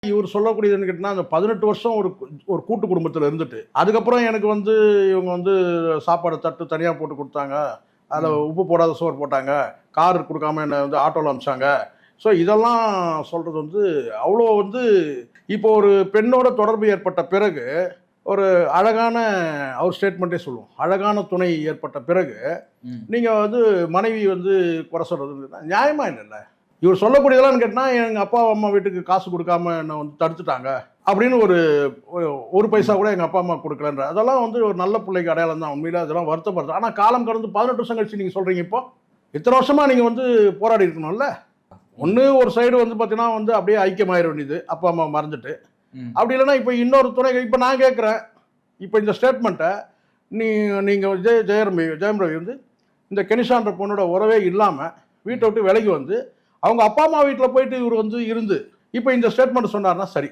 இவர் சொல்லக்கூடியதுன்னு கேட்டிங்கன்னா, அந்த 18 வருஷம் ஒரு ஒரு கூட்டு குடும்பத்தில் இருந்துட்டு, அதுக்கப்புறம் எனக்கு வந்து இவங்க வந்து சாப்பாடு தட்டு தனியா போட்டு குடுத்தாங்க. அதில உப்பு போடாத சோறு போட்டாங்க. கார் குடுக்காம என்ன வந்து ஆட்டோல அனுப்பிச்சாங்க. ஸோ இதெல்லாம் சொல்றது வந்து அவ்வளோ வந்து இப்போ ஒரு பெண்ணோட தொடர்பு ஏற்பட்ட பிறகு, ஒரு அழகான அவர் ஸ்டேட்மெண்ட்டே சொல்லுவோம். அழகான துணை ஏற்பட்ட பிறகு, ம். நீங்க வந்து மனைவி வந்து குறை சொல்றது நியாயமா இல்லல்ல? இவர் சொல்லக்கூடியதெல்லாம் கேட்டா, எங்க அப்பா, அம்மா வீட்டுக்கு காசு குடுக்காம என்ன வந்து தடுத்துட்டாங்க. அப்படின்னு ஒரு ஒரு பைசா ம். கூட எங்க அப்பா, அம்மா குடுக்கலன்ற. அதெல்லாம் வந்து ஒரு நல்ல புள்ளைக்கு அடையாளம் தான். உண்மையிலே அதெல்லாம் வருத்தப்படுது. ஆனா காலம் கடந்து 18 வருஷம் கழிச்சு நீங்க சொல்றீங்க இப்போ. இத்தன வருஷமா நீங்க வந்து போராடி இருக்கணும்ல. ஒண்ணு ஒரு சைடு வந்து பார்த்தீங்கன்னா வந்து அப்படியே ஐக்கியமாயிர வேண்டியது. அப்பா, அம்மா மறந்துட்டு. ம். அப்படி இல்லன்னா இப்ப இன்னொரு துணை இப்ப நான் கேட்கிறேன். இப்ப இந்த ஸ்டேட்மெண்ட்ட நீ நீங்க ஜெயம் ரவி வந்து இந்த கெனிஷான்ற பொண்ணோட உறவே இல்லாம வீட்ட விட்டு விலகி வந்து அவங்க அப்பா, அம்மா வீட்ல போயிட்டு இவரு வந்து இருந்து, இப்ப இந்த ஸ்டேட்மெண்ட் சொன்னாருன்னா சரி.